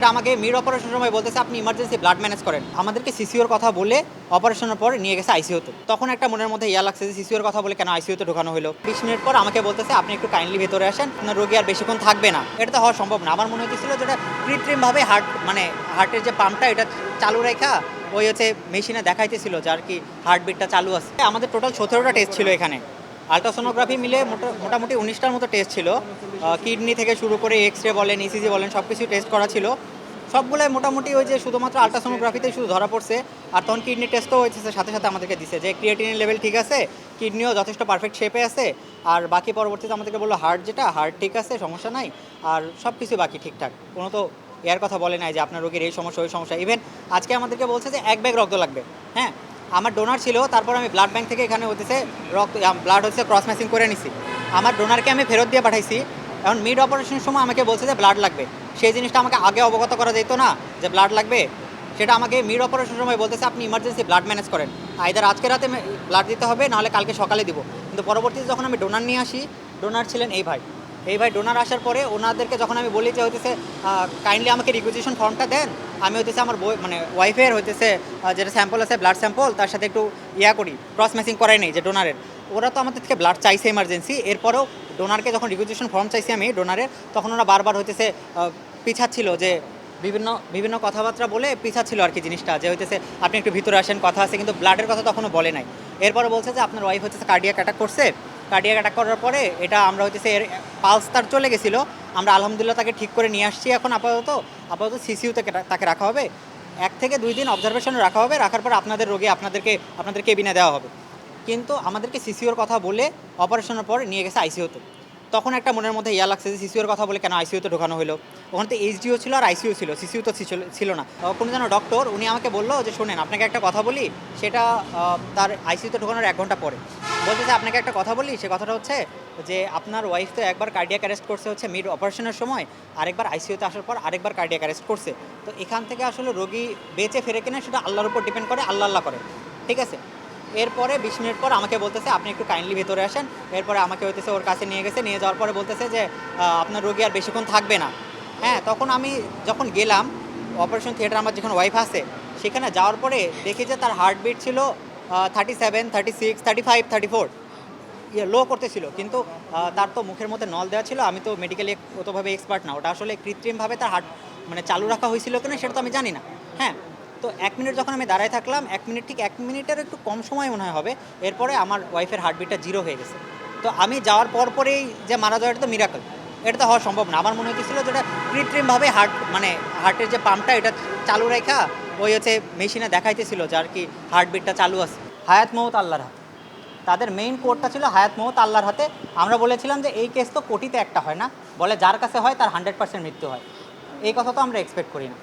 আমাকে মিড অপারেশনের সময় বলতেছে আপনি ইমার্জেন্সি ব্লাড ম্যানেজ করেন। আমাদেরকে সিসিওর কথা বলে অপারেশনের পর নিয়ে গেছে আইসিইউতে। তখন একটা মনের মধ্যে ইয়া লাগছে যে সিসিওর কথা বলে কেন আইসিইউতে ঢোকানো হলো। 20 মিনিট পর আমাকে বলতেছে আপনি একটু কাইন্ডলি ভেতরে আসেন, আপনার রোগী আর বেশিক্ষণ থাকবে না। এটা তো হওয়া সম্ভব না। আমার মনে হচ্ছিল যে এটা কৃত্রিমভাবে হার্টের যে পাম্পটা এটা চালু রাখা ওই হচ্ছে মেশিনে দেখাইতেছিল যে আর কি হার্টবিটটা চালু আছে। আমাদের টোটাল 17টা টেস্ট ছিল এখানে। আল্ট্রাসোনোগ্রাফি মিলে মোটামুটি 19টার মতো টেস্ট ছিল। কিডনি থেকে শুরু করে এক্স-রে বলেন, ইসিজি বলেন, সব কিছু টেস্ট করা ছিল। সবগুলাই মোটামুটি ওই যে শুধুমাত্র আল্ট্রাসোনোগ্রাফিতেই শুধু ধরা পড়ছে। আর তখন কিডনি টেস্টও হয়েছে, সাথে সাথে আমাদেরকে দিছে যে ক্রিয়েটিনিন লেভেল ঠিক আছে, কিডনিও যথেষ্ট পারফেক্ট শেপে আছে। আর বাকি পরবর্তীতে আমাদেরকে বললো হার্ট ঠিক আছে, সমস্যা নাই। আর সব কিছু বাকি ঠিকঠাক, কোনো তো এর কথা বলে নাই যে আপনার রোগীর এই সমস্যা ওই সমস্যা। ইভেন আজকে আমাদেরকে বলছে যে 1 ব্যাগ রক্ত লাগবে। হ্যাঁ, আমার ডোনার ছিল, তারপর আমি ব্লাড ব্যাংক থেকে এখানে হতেছে ব্লাড হচ্ছে ক্রস ম্যাচিং করে নিছি। আমার ডোনারকে আমি ফেরত দিয়ে পাঠাইছি। এখন মিড অপারেশনের সময় আমাকে বলছে যে ব্লাড লাগবে। সেই জিনিসটা আমাকে আগে অবগত করা যেত না যে ব্লাড লাগবে। সেটা আমাকে মিড অপারেশনের সময় বলতেছে আপনি ইমার্জেন্সি ব্লাড ম্যানেজ করেন, আইদার আজকে রাতে ব্লাড দিতে হবে, নাহলে কালকে সকালে দিব। কিন্তু পরবর্তীতে যখন আমি ডোনার নিয়ে আসি, ডোনার ছিলেন এই ভাই ডোনার আসার পরে ওনাদেরকে যখন আমি বলি যে হইতেছে কাইন্ডলি আমাকে রিকুইজিশন ফর্মটা দেন, আমি হইতেছে আমার ওয়াইফের হইতেছে যেটা স্যাম্পল আছে ব্লাড স্যাম্পল, তার সাথে একটু করি, ক্রস ম্যাচিং করাই নেই যে ডোনারের। ওরা তো আমাদের থেকে ব্লাড চাইছে ইমার্জেন্সি, এরপরেও ডোনারকে যখন রিকুইজিশন ফর্ম চাইছি আমি ডোনারের, তখন ওরা বারবার হইতেছে পিছাচ্ছিল যে বিভিন্ন কথাবার্তা বলে পিছাচ্ছিল আর কি জিনিসটা, যে হইতেছে আপনি একটু ভিতরে আসেন, কথা আছে, কিন্তু ব্লাডের কথা তখনও বলে নাই। এরপরে বলছে যে আপনার ওয়াইফ হচ্ছে কার্ডিয়াক অ্যাটাক করছে। কার্ডিয়াক অ্যাটাক করার পরে এটা আমরা হইতেছে এর পালস তার চলে গেছিলো, আমরা আলহামদুলিল্লাহ তাকে ঠিক করে নিয়ে আসছি। এখন আপাতত সিসিইউতে তাকে রাখা হবে, 1 থেকে 2 দিন অবজারভেশনে রাখা হবে। রাখার পর আপনাদের রোগী আপনাদের কেবিনে দেওয়া হবে। কিন্তু আমাদেরকে সিসিওর কথা বলে অপারেশনের পর নিয়ে গেছে আইসিইউতে। তখন একটা মনের মধ্যে ইয়া লাগছে যে সিসিওর কথা বলে কেন আইসিইউতে ঢোকানো হলো। ওখানে তো এইচডিও ছিল আর আইসিইউ ছিল, সিসিইউ তো ছিল না। কোনো যেন ডক্টর উনি আমাকে বললো যে শোনেন আপনাকে একটা কথা বলি, সেটা তার আইসিইউতে ঢোকানোর 1 ঘন্টা পরে বলছে যে আপনাকে একটা কথা বলি। সে কথাটা হচ্ছে যে আপনার ওয়াইফ তো একবার কার্ডিয়াক অ্যারেস্ট করছে হচ্ছে মিড অপারেশনের সময়, আরেকবার আইসিইউতে আসার পর আরেকবার কার্ডিয়াক অ্যারেস্ট করছে। তো এখান থেকে আসলে রোগী বেঁচে ফেরে কিনা সেটা আল্লাহর উপর ডিপেন্ড করে, আল্লাহ করে। ঠিক আছে, এরপরে 20 মিনিট পর আমাকে বলতেছে আপনি একটু কাইন্ডলি ভেতরে আসেন। এরপরে আমাকে হইতেছে ওর কাছে নিয়ে গেছে, নিয়ে যাওয়ার পরে বলতেছে যে আপনার রোগী আর বেশিক্ষণ থাকবে না। হ্যাঁ, তখন আমি যখন গেলাম অপারেশন থিয়েটার, আমার যেখানে ওয়াইফ আছে সেখানে যাওয়ার পরে দেখি যে তার হার্টবিট ছিল 37, 36, 35, 34 লো করতেছিল। কিন্তু তার তো মুখের মধ্যে নল দেওয়া ছিল। আমি তো মেডিকেলি অতভাবে এক্সপার্ট না, ওটা আসলে কৃত্রিমভাবে তার হার্ট চালু রাখা হয়েছিল কিনা সেটা তো আমি জানি না। হ্যাঁ, তো 1 মিনিট যখন আমি দাঁড়ায় থাকলাম, 1 মিনিট, ঠিক 1 মিনিটের একটু কম সময় মনে হয় হবে, এরপরে আমার ওয়াইফের হার্টবিটটা 0 হয়ে গেছে। তো আমি যাওয়ার পরেই যে মারা যাওয়া, এটা তো মিরাকল। এটা তো হওয়া সম্ভব না। আমার মনে হচ্ছিল যে এটা কৃত্রিমভাবে হার্টের যে পাম্পটা এটা চালু রাখা ওই হচ্ছে মেশিনে দেখাইতেছিল যে আর কি হার্টবিটটা চালু আছে। হায়াত মৌত আল্লাহর হাতে। তাদের মেইন কোডটা ছিল হায়াত মৌত আল্লাহর হাতে। আমরা বলেছিলাম যে এই কেস তো কোটিতে একটা হয় না, বলে যার কাছে হয় তার 100% মৃত্যু হয়। এই কথা তো আমরা এক্সপেক্ট করি না।